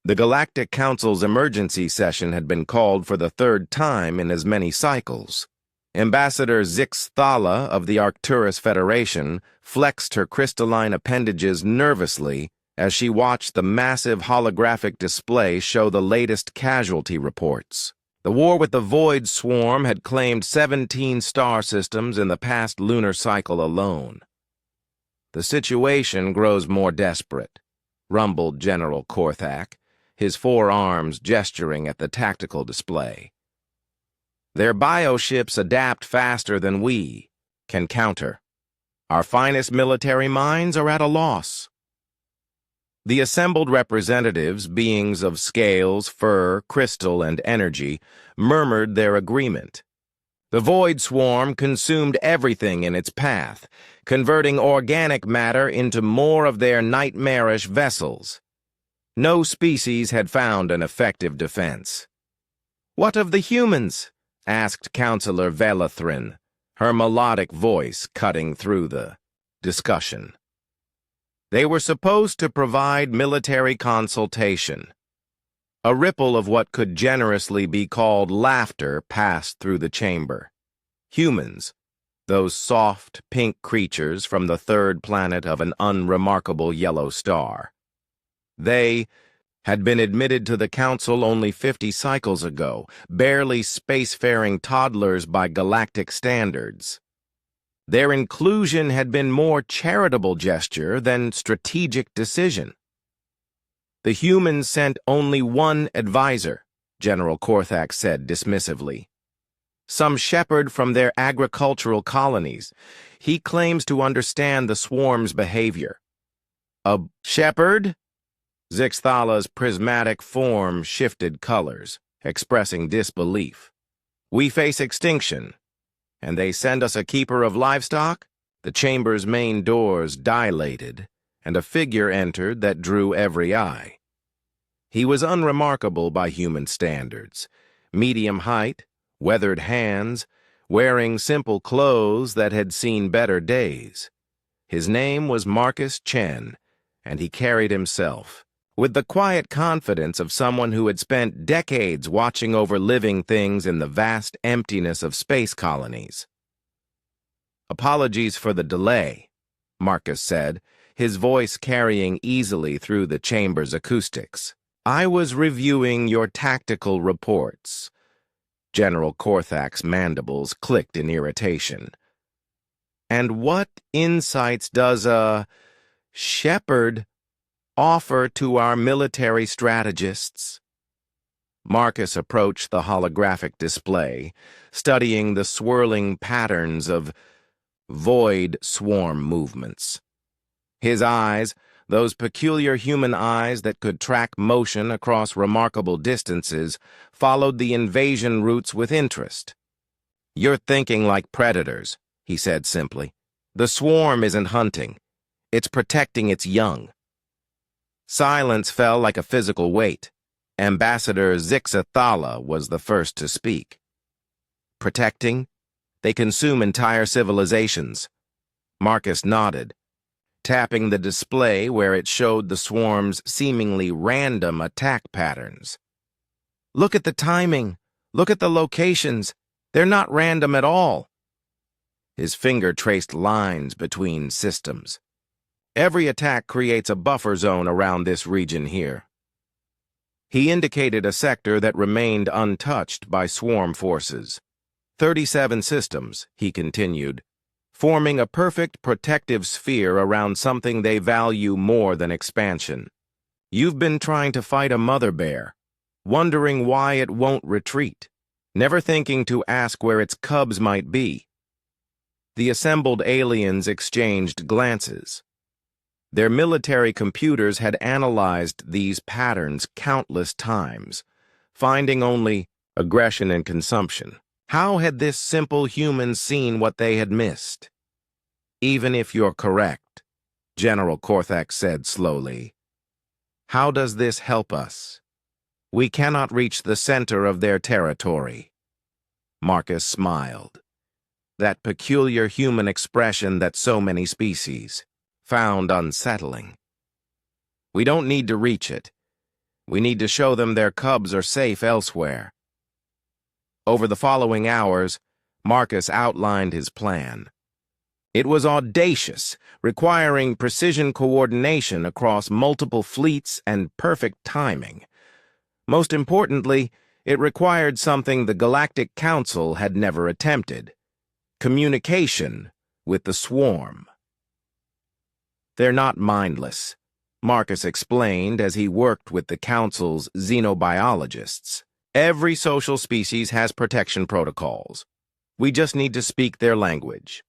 The Galactic Council's emergency session had been called for the third time in as many cycles. Ambassador Zix Thala of the Arcturus Federation flexed her crystalline appendages nervously as she watched the massive holographic display show the latest casualty reports. The war with the Void Swarm had claimed 17 star systems in the past lunar cycle alone. "The situation grows more desperate," rumbled General Korthak, his four arms gesturing at the tactical display. "Their bioships adapt faster than we can counter. Our finest military minds are at a loss." The assembled representatives, beings of scales, fur, crystal, and energy, murmured their agreement. The Void Swarm consumed everything in its path, converting organic matter into more of their nightmarish vessels. No species had found an effective defense. "What of the humans?" asked Counselor Velathrin, her melodic voice cutting through the discussion. They were supposed to provide military consultation. A ripple of what could generously be called laughter passed through the chamber. Humans, those soft, pink creatures from the third planet of an unremarkable yellow star. They had been admitted to the Council only 50 cycles ago, barely spacefaring toddlers by galactic standards. Their inclusion had been more charitable gesture than strategic decision. "The humans sent only one advisor," General Korthak said dismissively. "Some shepherd from their agricultural colonies. He claims to understand the swarm's behavior." "A shepherd?" Zix Thala's prismatic form shifted colors, expressing disbelief. "We face extinction. And they send us a keeper of livestock?" The chamber's main doors dilated, and a figure entered that drew every eye. He was unremarkable by human standards, medium height, weathered hands, wearing simple clothes that had seen better days. His name was Marcus Chen, and he carried himself with the quiet confidence of someone who had spent decades watching over living things in the vast emptiness of space colonies. "Apologies for the delay," Marcus said, his voice carrying easily through the chamber's acoustics. "I was reviewing your tactical reports." General Korthak's mandibles clicked in irritation. "And what insights does a shepherd offer to our military strategists?" Marcus approached the holographic display, studying the swirling patterns of Void Swarm movements. His eyes, those peculiar human eyes that could track motion across remarkable distances, followed the invasion routes with interest. "You're thinking like predators," he said simply. "The swarm isn't hunting. It's protecting its young." Silence fell like a physical weight. Ambassador Zixa Thala was the first to speak. "Protecting? They consume entire civilizations." Marcus nodded, tapping the display where it showed the swarm's seemingly random attack patterns. "Look at the timing. Look at the locations. They're not random at all." His finger traced lines between systems. "Every attack creates a buffer zone around this region here." He indicated a sector that remained untouched by swarm forces. 37 systems, he continued, forming a perfect protective sphere around something they value more than expansion. "You've been trying to fight a mother bear, wondering why it won't retreat, never thinking to ask where its cubs might be." The assembled aliens exchanged glances. Their military computers had analyzed these patterns countless times, finding only aggression and consumption. How had this simple human seen what they had missed? "Even if you're correct," General Korthak said slowly, "how does this help us? We cannot reach the center of their territory." Marcus smiled, that peculiar human expression that so many species found unsettling. "We don't need to reach it. We need to show them their cubs are safe elsewhere. Over the following hours, Marcus outlined his plan. It was audacious, requiring precision coordination across multiple fleets and perfect timing. Most importantly, it required something the Galactic Council had never attempted: communication with the swarm. They're not mindless, Marcus explained as he worked with the Council's xenobiologists. Every social species has protection protocols. We just need to speak their language.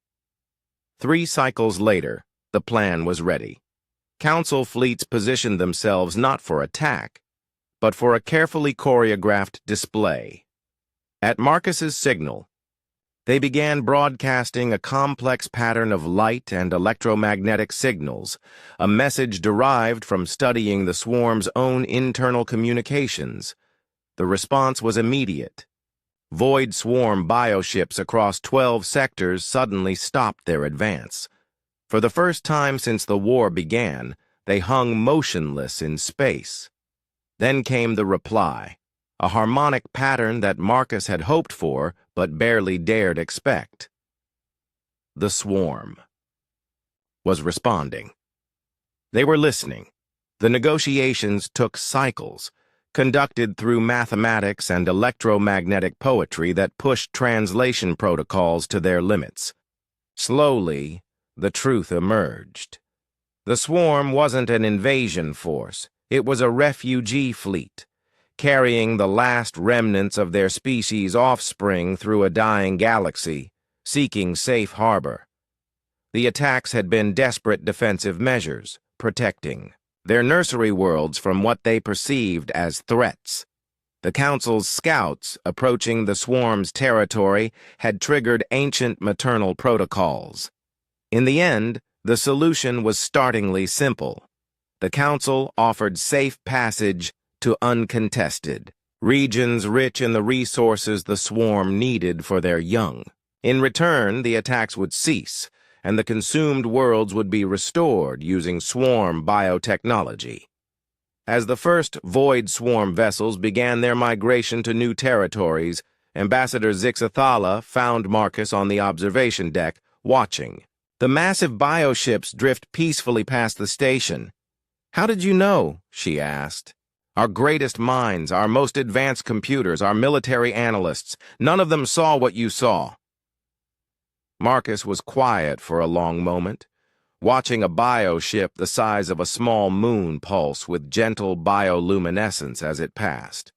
3 cycles later, the plan was ready. Council fleets positioned themselves not for attack, but for a carefully choreographed display. At Marcus's signal, they began broadcasting a complex pattern of light and electromagnetic signals, a message derived from studying the swarm's own internal communications. The response was immediate. Void swarm bioships across 12 sectors suddenly stopped their advance. For the first time since the war began, they hung motionless in space. Then came the reply, a harmonic pattern that Marcus had hoped for but barely dared expect. The swarm was responding. They were listening. The negotiations took cycles, conducted through mathematics and electromagnetic poetry that pushed translation protocols to their limits. Slowly, the truth emerged. The swarm wasn't an invasion force. It was a refugee fleet, carrying the last remnants of their species' offspring through a dying galaxy, seeking safe harbor. The attacks had been desperate defensive measures, protecting their nursery worlds from what they perceived as threats. The Council's scouts approaching the swarm's territory had triggered ancient maternal protocols. In the end, the solution was startlingly simple. The Council offered safe passage to uncontested regions rich in the resources the swarm needed for their young. In return, the attacks would cease, and the consumed worlds would be restored using swarm biotechnology. As the first Void Swarm vessels began their migration to new territories, Ambassador Zixathala found Marcus on the observation deck, watching. The massive bioships drift peacefully past the station. "How did you know?" she asked. "Our greatest minds, our most advanced computers, our military analysts, none of them saw what you saw." Marcus was quiet for a long moment, watching a bioship the size of a small moon pulse with gentle bioluminescence as it passed.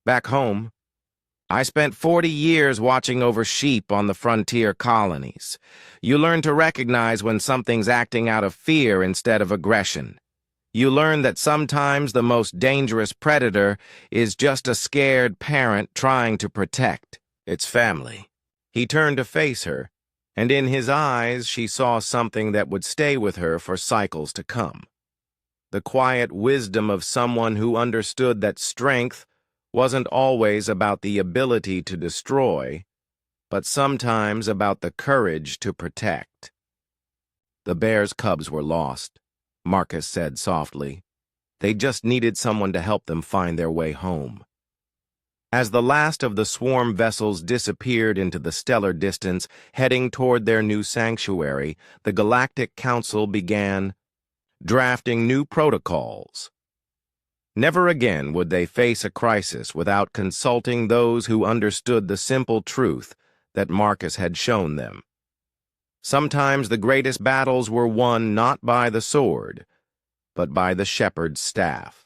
Back home, I spent 40 years watching over sheep on the frontier colonies. You learn to recognize when something's acting out of fear instead of aggression. You learn that sometimes the most dangerous predator is just a scared parent trying to protect its family. He turned to face her, and in his eyes she saw something that would stay with her for cycles to come. The quiet wisdom of someone who understood that strength wasn't always about the ability to destroy, but sometimes about the courage to protect. The bear's cubs were lost, Marcus said softly. They just needed someone to help them find their way home. As the last of the swarm vessels disappeared into the stellar distance, heading toward their new sanctuary, the Galactic Council began drafting new protocols. Never again would they face a crisis without consulting those who understood the simple truth that Marcus had shown them. Sometimes the greatest battles were won not by the sword, but by the shepherd's staff.